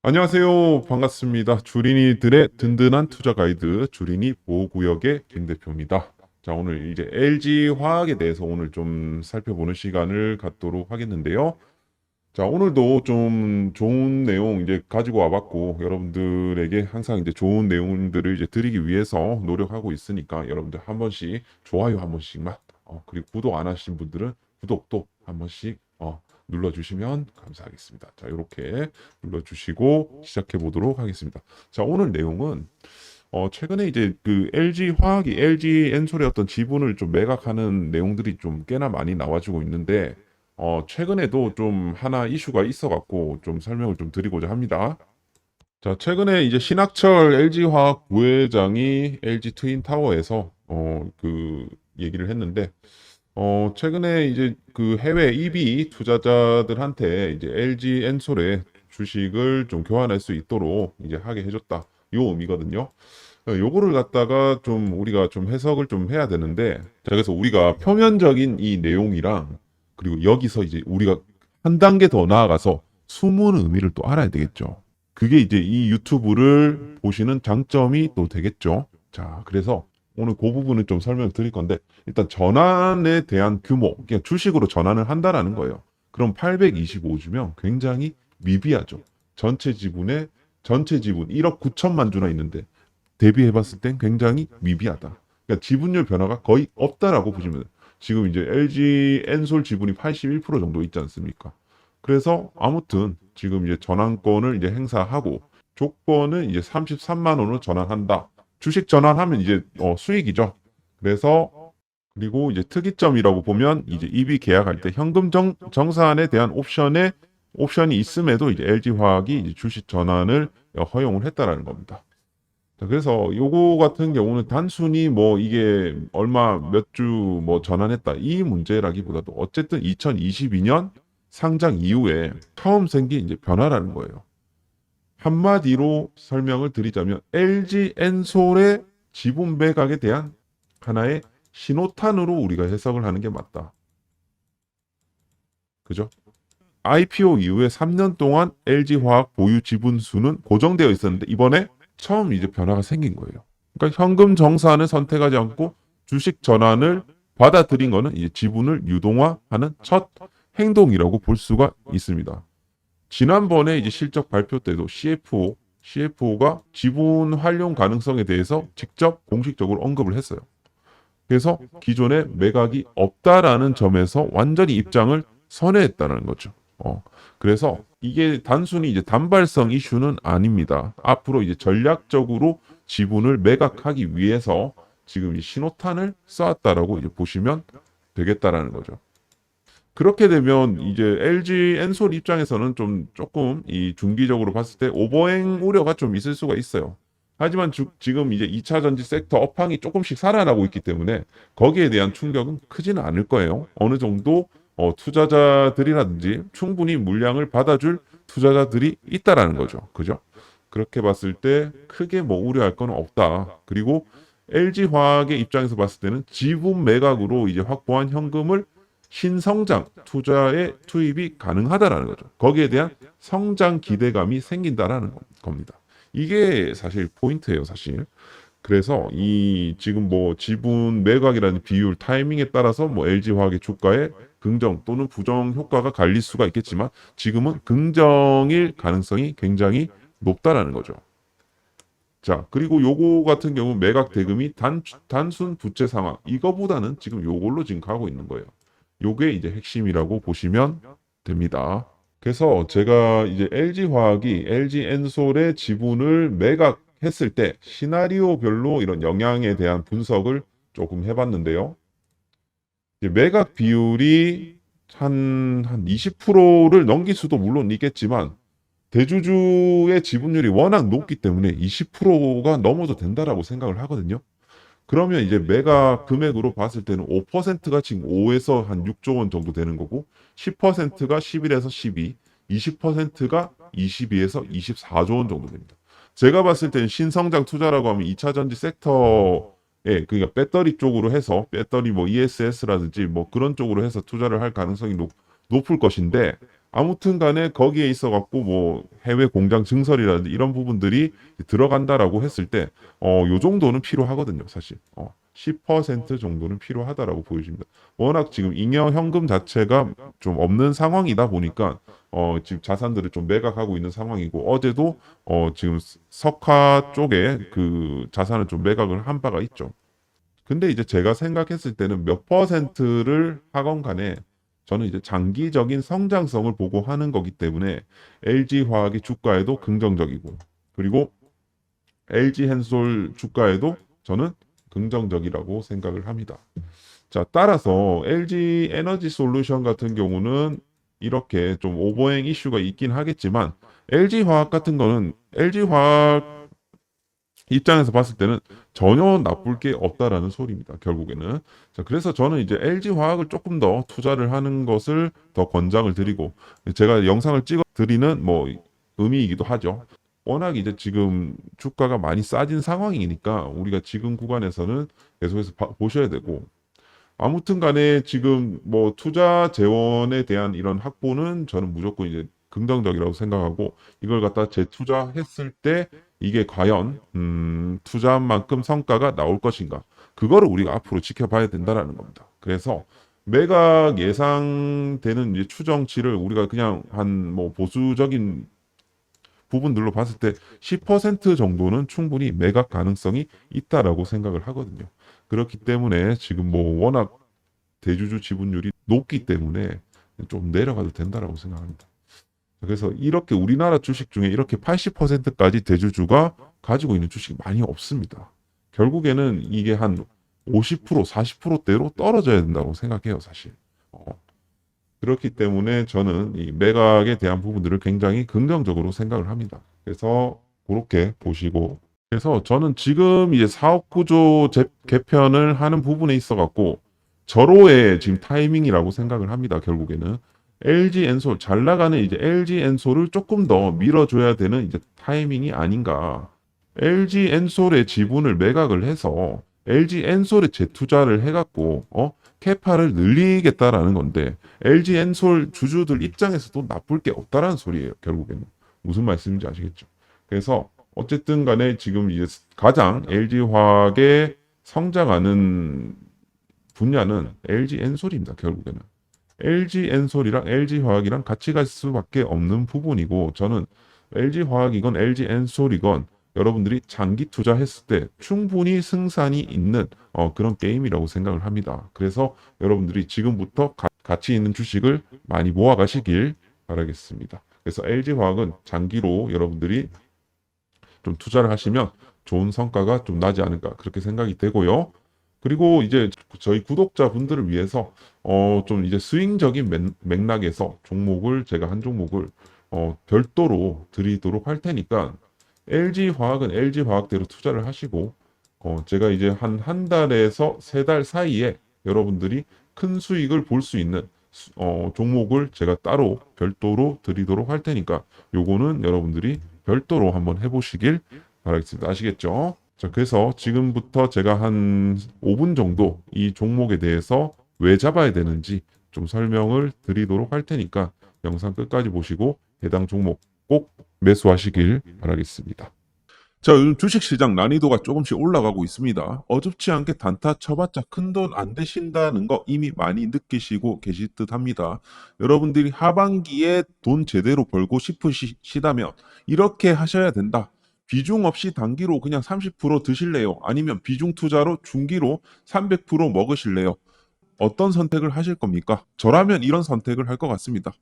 안녕하세요. 반갑습니다. 주린이들의 든든한 투자 가이드 주린이 보호구역의 김 대표입니다. 자, 오늘 이제 LG 화학에 대해서 오늘 좀 살펴보는 시간을 갖도록 하겠는데요. 자, 오늘도 좀 좋은 내용 이제 가지고 와봤고, 여러분들에게 항상 이제 좋은 내용들을 이제 드리기 위해서 노력하고 있으니까 여러분들 한 번씩 좋아요 한 번씩만, 그리고 구독 안 하신 분들은 구독도 한 번씩, 눌러주시면 감사하겠습니다. 자, 이렇게 눌러주시고 시작해 보도록 하겠습니다. 자, 오늘 내용은 최근에 이제 그 LG 화학이 LG 엔솔의 어떤 지분을 좀 매각하는 내용들이 좀 꽤나 많이 나와주고 있는데, 최근에도 좀 하나 이슈가 있어갖고 좀 설명을 좀 드리고자 합니다. 자, 최근에 이제 신학철 LG화학 부회장이 LG 트윈타워에서 그 얘기를 했는데, 최근에 이제 그 해외 EB 투자자들한테 이제 LG 엔솔의 주식을 좀 교환할 수 있도록 이제 하게 해줬다. 요 의미거든요. 요거를 갖다가 좀 우리가 좀 해석을 좀 해야 되는데, 자, 그래서 우리가 표면적인 이 내용이랑 그리고 여기서 이제 우리가 한 단계 더 나아가서 숨은 의미를 또 알아야 되겠죠. 그게 이제 이 유튜브를 보시는 장점이 또 되겠죠. 자, 그래서 오늘 그 부분은 좀 설명을 드릴 건데, 일단 전환에 대한 규모, 그냥 주식으로 전환을 한다라는 거예요. 그럼 825주면 굉장히 미비하죠. 전체 지분 1억 9천만 주나 있는데 대비해 봤을 땐 굉장히 미비하다. 그러니까 지분율 변화가 거의 없다라고 보시면 돼요. 지금 이제 LG 엔솔 지분이 81% 정도 있지 않습니까? 그래서 아무튼 지금 이제 전환권을 이제 행사하고 조건은 이제 33만 원으로 전환한다. 주식 전환하면 이제 수익이죠. 그래서 그리고 이제 특이점이라고 보면 이제 EB 계약할 때 현금 정산에 대한 옵션이 있음에도 이제 LG화학이 이제 주식 전환을 허용을 했다라는 겁니다. 자, 그래서 요거 같은 경우는 단순히 뭐 이게 얼마 몇 주 뭐 전환했다 이 문제라기보다도 어쨌든 2022년 상장 이후에 처음 생긴 이제 변화라는 거예요. 한마디로 설명을 드리자면 LG 엔솔의 지분 매각에 대한 하나의 신호탄으로 우리가 해석을 하는 게 맞다. 그죠? IPO 이후에 3년 동안 LG화학 보유 지분 수는 고정되어 있었는데 이번에 처음 이제 변화가 생긴 거예요. 그러니까 현금 정산을 선택하지 않고 주식 전환을 받아들인 거는 이제 지분을 유동화하는 첫 행동이라고 볼 수가 있습니다. 지난번에 이제 실적 발표 때도 CFO가 지분 활용 가능성에 대해서 직접 공식적으로 언급을 했어요. 그래서 기존에 매각이 없다라는 점에서 완전히 입장을 선회했다는 거죠. 그래서 이게 단순히 이제 단발성 이슈는 아닙니다. 앞으로 이제 전략적으로 지분을 매각하기 위해서 지금 이 신호탄을 쏘았다라고 이제 보시면 되겠다라는 거죠. 그렇게 되면 이제 LG 엔솔 입장에서는 좀 조금 이 중기적으로 봤을 때 오버행 우려가 좀 있을 수가 있어요. 하지만 지금 이제 2차 전지 섹터 업황이 조금씩 살아나고 있기 때문에 거기에 대한 충격은 크지는 않을 거예요. 어느 정도 투자자들이라든지 충분히 물량을 받아줄 투자자들이 있다라는 거죠. 그죠? 그렇게 봤을 때 크게 뭐 우려할 건 없다. 그리고 LG화학의 입장에서 봤을 때는 지분 매각으로 이제 확보한 현금을 신성장 투자에 투입이 가능하다라는 거죠. 거기에 대한 성장 기대감이 생긴다라는 겁니다. 이게 사실 포인트예요, 사실. 그래서 이 지금 뭐 지분 매각이라는 비율 타이밍에 따라서 뭐 LG화학의 주가에 긍정 또는 부정 효과가 갈릴 수가 있겠지만 지금은 긍정일 가능성이 굉장히 높다라는 거죠. 자, 그리고 요거 같은 경우 매각 대금이 단순 부채 상황 이거보다는 지금 요걸로 지금 가고 있는 거예요. 요게 이제 핵심이라고 보시면 됩니다. 그래서 제가 이제 LG화학이 LG 엔솔의 지분을 매각했을 때 시나리오별로 이런 영향에 대한 분석을 조금 해봤는데요. 매각 비율이 한 20%를 넘길 수도 물론 있겠지만 대주주의 지분율이 워낙 높기 때문에 20%가 넘어도 된다라고 생각을 하거든요. 그러면 이제 매각 금액으로 봤을 때는 5%가 지금 5에서 한 6조 원 정도 되는 거고 10%가 11에서 12, 20%가 22에서 24조 원 정도 됩니다. 제가 봤을 때는 신성장 투자라고 하면 2차 전지 섹터에 그러니까 배터리 쪽으로 해서 배터리 뭐 ESS라든지 뭐 그런 쪽으로 해서 투자를 할 가능성이 높을 것인데 아무튼 간에 거기에 있어 갖고 뭐 해외 공장 증설이라든지 이런 부분들이 들어간다라고 했을 때 요 정도는 필요하거든요, 사실. 10% 정도는 필요하다라고 보여집니다. 워낙 지금 잉여 현금 자체가 좀 없는 상황이다 보니까 지금 자산들을 좀 매각하고 있는 상황이고 어제도 지금 석화 쪽에 그 자산을 좀 매각을 한 바가 있죠. 근데 이제 제가 생각했을 때는 몇 퍼센트를 하건 간에 저는 이제 장기적인 성장성을 보고 하는 거기 때문에 LG화학의 주가에도 긍정적이고 그리고 LG엔솔 주가에도 저는 긍정적이라고 생각을 합니다. 자, 따라서 LG 에너지 솔루션 같은 경우는 이렇게 좀 오버행 이슈가 있긴 하겠지만 LG화학 같은 거는 LG화학 입장에서 봤을 때는 전혀 나쁠 게 없다라는 소리입니다. 결국에는. 자, 그래서 저는 이제 LG 화학을 조금 더 투자를 하는 것을 더 권장을 드리고 제가 영상을 찍어 드리는 뭐 의미이기도 하죠. 워낙 이제 지금 주가가 많이 싸진 상황이니까 우리가 지금 구간에서는 계속해서 보셔야 되고 아무튼 간에 지금 뭐 투자 재원에 대한 이런 확보는 저는 무조건 이제 긍정적이라고 생각하고 이걸 갖다 재투자했을 때 이게 과연 투자한 만큼 성과가 나올 것인가 그거를 우리가 앞으로 지켜봐야 된다라는 겁니다. 그래서 매각 예상되는 이제 추정치를 우리가 그냥 한 뭐 보수적인 부분들로 봤을 때 10% 정도는 충분히 매각 가능성이 있다라고 생각을 하거든요. 그렇기 때문에 지금 뭐 워낙 대주주 지분율이 높기 때문에 좀 내려가도 된다라고 생각합니다. 그래서 이렇게 우리나라 주식 중에 이렇게 80%까지 대주주가 가지고 있는 주식이 많이 없습니다. 결국에는 이게 한 50%, 40%대로 떨어져야 된다고 생각해요, 사실. 어, 그렇기 때문에 저는 이 매각에 대한 부분들을 굉장히 긍정적으로 생각을 합니다. 그래서 그렇게 보시고 그래서 저는 지금 이제 사업 구조 개편을 하는 부분에 있어 갖고 절호의 지금 타이밍이라고 생각을 합니다. 결국에는 LG 엔솔 잘 나가는 이제 LG 엔솔을 조금 더 밀어줘야 되는 이제 타이밍이 아닌가. LG 엔솔의 지분을 매각을 해서 LG 엔솔에 재투자를 해갖고 캐파를 늘리겠다라는 건데 LG 엔솔 주주들 입장에서도 나쁠 게 없다라는 소리예요. 결국에는 무슨 말씀인지 아시겠죠? 그래서 어쨌든 간에 지금 이제 가장 LG화학의 성장하는 분야는 LG 엔솔입니다. 결국에는. LG 엔솔이랑 LG 화학이랑 같이 갈 수밖에 없는 부분이고 저는 LG 화학이건 LG 엔솔이건 여러분들이 장기 투자했을 때 충분히 승산이 있는 그런 게임이라고 생각을 합니다. 그래서 여러분들이 지금부터 가치 있는 주식을 많이 모아가시길 바라겠습니다. 그래서 LG 화학은 장기로 여러분들이 좀 투자를 하시면 좋은 성과가 좀 나지 않을까 그렇게 생각이 되고요. 그리고 이제 저희 구독자분들을 위해서 좀 이제 스윙적인 맥락에서 종목을 제가 한 종목을 별도로 드리도록 할 테니까 LG 화학은 LG 화학대로 투자를 하시고 제가 이제 한 달에서 세 달 사이에 여러분들이 큰 수익을 볼 수 있는 종목을 제가 따로 별도로 드리도록 할 테니까 요거는 여러분들이 별도로 한번 해보시길 바라겠습니다. 아시겠죠? 자, 그래서 지금부터 제가 한 5분 정도 이 종목에 대해서 왜 잡아야 되는지 좀 설명을 드리도록 할 테니까 영상 끝까지 보시고 해당 종목 꼭 매수하시길 바라겠습니다. 자, 요즘 주식시장 난이도가 조금씩 올라가고 있습니다. 어줍지 않게 단타 쳐봤자 큰돈 안 되신다는 거 이미 많이 느끼시고 계실 듯 합니다. 여러분들이 하반기에 돈 제대로 벌고 싶으시다면 이렇게 하셔야 된다. 비중 없이 단기로 그냥 30% 드실래요? 아니면 비중 투자로 중기로 300% 먹으실래요? 어떤 선택을 하실 겁니까? 저라면 이런 선택을 할 것 같습니다.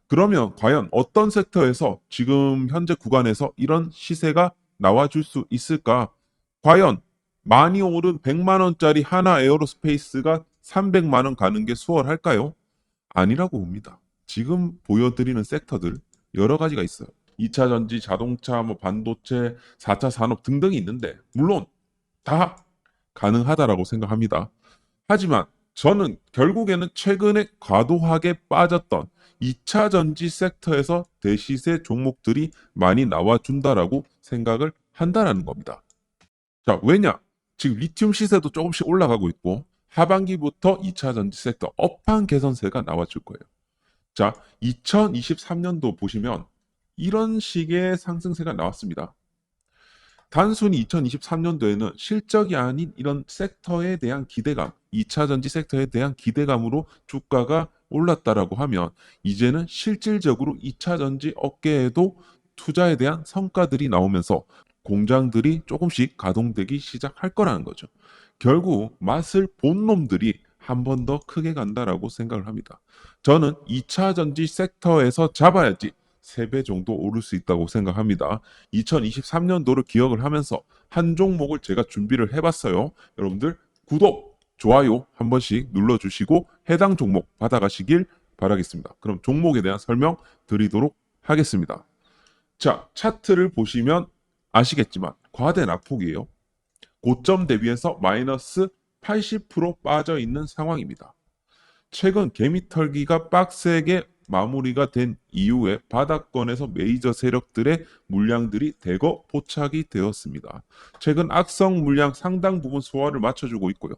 그러면 과연 어떤 섹터에서 지금 현재 구간에서 이런 시세가 나와줄 수 있을까? 과연 많이 오른 100만 원짜리 하나 에어로스페이스가 300만 원 가는 게 수월할까요? 아니라고 봅니다. 지금 보여드리는 섹터들 여러 가지가 있어요. 2차 전지, 자동차, 뭐 반도체, 4차 산업 등등이 있는데 물론 다 가능하다라고 생각합니다. 하지만 저는 결국에는 최근에 과도하게 빠졌던 2차 전지 섹터에서 대시세 종목들이 많이 나와준다라고 생각을 한다라는 겁니다. 자, 왜냐? 지금 리튬 시세도 조금씩 올라가고 있고 하반기부터 2차 전지 섹터 업황 개선세가 나와줄 거예요. 자, 2023년도 보시면 이런 식의 상승세가 나왔습니다. 단순히 2023년도에는 실적이 아닌 이런 섹터에 대한 기대감, 2차 전지 섹터에 대한 기대감으로 주가가 올랐다라고 하면 이제는 실질적으로 2차 전지 업계에도 투자에 대한 성과들이 나오면서 공장들이 조금씩 가동되기 시작할 거라는 거죠. 결국 맛을 본 놈들이 한 번 더 크게 간다라고 생각을 합니다. 저는 2차 전지 섹터에서 잡아야지 3배 정도 오를 수 있다고 생각합니다. 2023년도를 기억을 하면서 한 종목을 제가 준비를 해봤어요. 여러분들 구독, 좋아요 한 번씩 눌러주시고 해당 종목 받아가시길 바라겠습니다. 그럼 종목에 대한 설명 드리도록 하겠습니다. 자, 차트를 보시면 아시겠지만 과대 낙폭이에요. 고점 대비해서 마이너스 80% 빠져 있는 상황입니다. 최근 개미털기가 빡세게 마무리가 된 이후에 바닥권에서 메이저 세력들의 물량들이 대거 포착이 되었습니다. 최근 악성 물량 상당 부분 소화를 맞춰주고 있고요.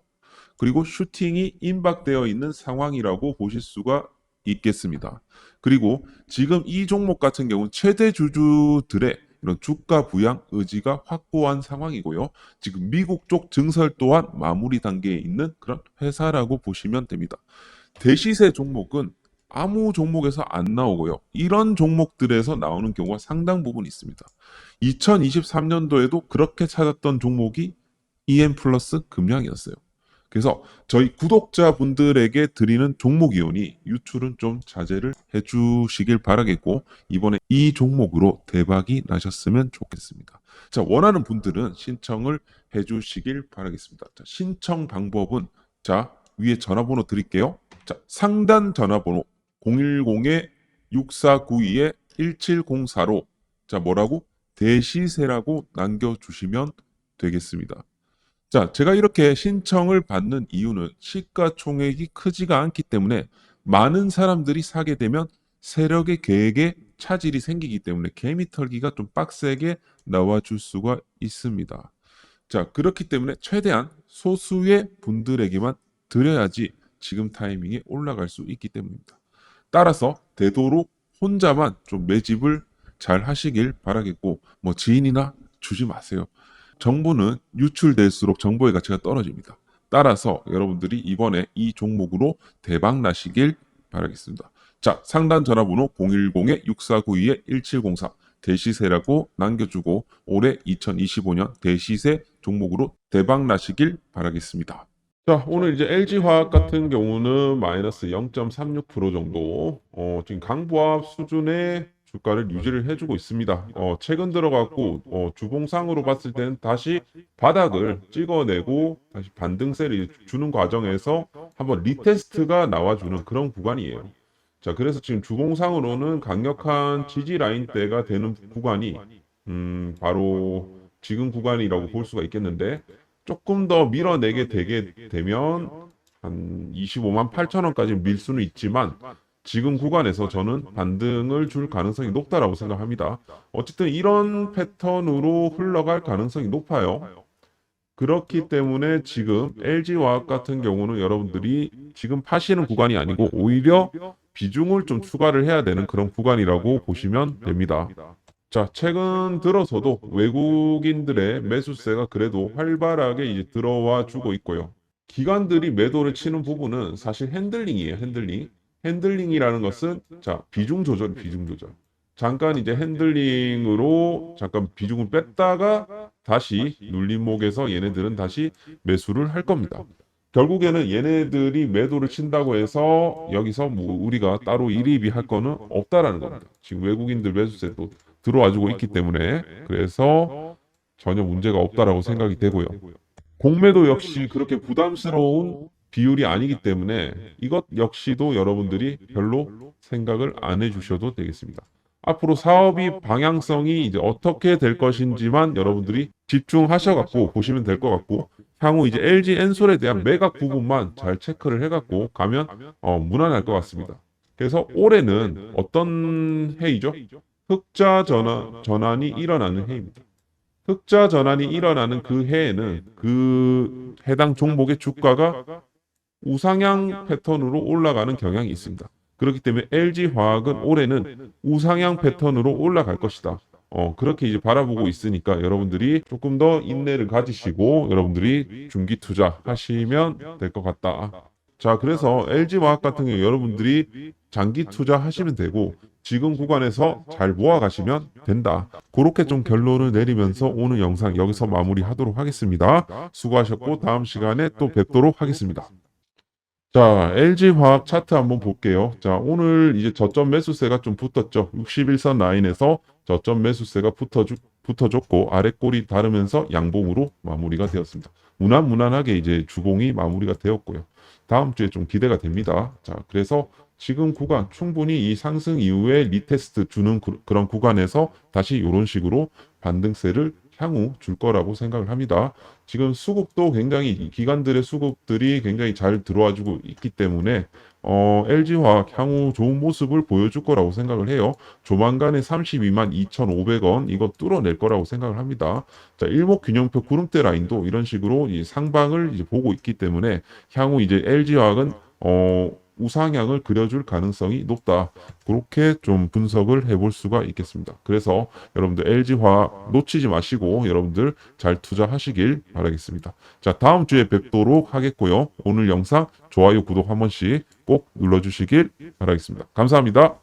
그리고 슈팅이 임박되어 있는 상황이라고 보실 수가 있겠습니다. 그리고 지금 이 종목 같은 경우는 최대 주주들의 이런 주가 부양 의지가 확고한 상황이고요. 지금 미국 쪽 증설 또한 마무리 단계에 있는 그런 회사라고 보시면 됩니다. 대시세 종목은 아무 종목에서 안 나오고요. 이런 종목들에서 나오는 경우가 상당 부분 있습니다. 2023년도에도 그렇게 찾았던 종목이 EM 플러스 금양이었어요. 그래서 저희 구독자분들에게 드리는 종목이오니 유출은 좀 자제를 해주시길 바라겠고 이번에 이 종목으로 대박이 나셨으면 좋겠습니다. 자, 원하는 분들은 신청을 해주시길 바라겠습니다. 자, 신청 방법은 자 위에 전화번호 드릴게요. 자, 상단 전화번호 010-6492-1704로 자 뭐라고 대시세라고 남겨주시면 되겠습니다. 자, 제가 이렇게 신청을 받는 이유는 시가총액이 크지가 않기 때문에 많은 사람들이 사게 되면 세력의 계획에 차질이 생기기 때문에 개미털기가 좀 빡세게 나와줄 수가 있습니다. 자, 그렇기 때문에 최대한 소수의 분들에게만 드려야지 지금 타이밍에 올라갈 수 있기 때문입니다. 따라서 되도록 혼자만 좀 매집을 잘 하시길 바라겠고 뭐 지인이나 주지 마세요. 정보는 유출될수록 정보의 가치가 떨어집니다. 따라서 여러분들이 이번에 이 종목으로 대박 나시길 바라겠습니다. 자, 상단 전화번호 010-6492-1704 대시세라고 남겨주고 올해 2025년 대시세 종목으로 대박 나시길 바라겠습니다. 자, 오늘 이제 LG화학 같은 경우는 마이너스 0.36% 정도 지금 강보합 수준의 주가를 유지를 해주고 있습니다. 최근 들어갔고 주봉상으로 봤을 때는 다시 바닥을 찍어내고 다시 반등세를 주는 과정에서 한번 리테스트가 나와주는 그런 구간이에요. 자, 그래서 지금 주봉상으로는 강력한 지지 라인대가 되는 구간이 바로 지금 구간이라고 볼 수가 있겠는데 조금 더 밀어내게 되게 되면 한 25만 8천 원까지 밀 수는 있지만 지금 구간에서 저는 반등을 줄 가능성이 높다라고 생각합니다. 어쨌든 이런 패턴으로 흘러갈 가능성이 높아요. 그렇기 때문에 지금 LG화학 같은 경우는 여러분들이 지금 파시는 구간이 아니고 오히려 비중을 좀 추가를 해야 되는 그런 구간이라고 보시면 됩니다. 자, 최근 들어서도 외국인들의 매수세가 그래도 활발하게 이제 들어와 주고 있고요. 기관들이 매도를 치는 부분은 사실 핸들링이에요, 핸들링. 핸들링이라는 것은 자, 비중 조절, 비중 조절. 잠깐 이제 핸들링으로 잠깐 비중을 뺐다가 다시 눌림목에서 얘네들은 다시 매수를 할 겁니다. 결국에는 얘네들이 매도를 친다고 해서 여기서 뭐 우리가 따로 일입이 할 거는 없다라는 겁니다. 지금 외국인들 매수세도 들어와주고 있기 때문에 그래서 전혀 문제가 없다라고 생각이 되고요. 공매도 역시 그렇게 부담스러운 비율이 아니기 때문에 이것 역시도 여러분들이 별로 생각을 안 해주셔도 되겠습니다. 앞으로 사업이 방향성이 이제 어떻게 될 것인지만 여러분들이 집중하셔갖고 보시면 될 것 같고 향후 이제 LG 엔솔에 대한 매각 부분만 잘 체크를 해갖고 가면 무난할 것 같습니다. 그래서 올해는 어떤 해이죠? 흑자 전환이 일어나는 해입니다. 흑자 전환이 일어나는 그 해에는 그 해당 종목의 주가가 우상향 패턴으로 올라가는 경향이 있습니다. 그렇기 때문에 LG화학은 올해는 우상향 패턴으로 올라갈 것이다. 그렇게 이제 바라보고 있으니까 여러분들이 조금 더 인내를 가지시고 여러분들이 중기 투자 하시면 될 것 같다. 자, 그래서 LG화학 같은 경우 여러분들이 장기 투자하시면 되고 지금 구간에서 잘 모아가시면 된다. 그렇게 좀 결론을 내리면서 오늘 영상 여기서 마무리하도록 하겠습니다. 수고하셨고 다음 시간에 또 뵙도록 하겠습니다. 자, LG화학 차트 한번 볼게요. 자, 오늘 이제 저점 매수세가 좀 붙었죠. 61선 라인에서 저점 매수세가 붙어줬고 아래 꼬리 다르면서 양봉으로 마무리가 되었습니다. 무난무난하게 이제 주봉이 마무리가 되었고요. 다음 주에 좀 기대가 됩니다. 자, 그래서 지금 구간 충분히 이 상승 이후에 리테스트 주는 그런 구간에서 다시 이런 식으로 반등세를 향후 줄 거라고 생각을 합니다. 지금 수급도 굉장히 기관들의 수급들이 굉장히 잘 들어와 주고 있기 때문에 LG화학 향후 좋은 모습을 보여줄 거라고 생각을 해요. 조만간에 32만 2,500원 이거 뚫어낼 거라고 생각을 합니다. 자, 일목균형표 구름대 라인도 이런 식으로 이 상방을 이제 보고 있기 때문에 향후 이제 LG화학은 우상향을 그려줄 가능성이 높다. 그렇게 좀 분석을 해볼 수가 있겠습니다. 그래서 여러분들 LG화학 놓치지 마시고 여러분들 잘 투자하시길 바라겠습니다. 자, 다음 주에 뵙도록 하겠고요. 오늘 영상 좋아요, 구독 한 번씩 꼭 눌러주시길 바라겠습니다. 감사합니다.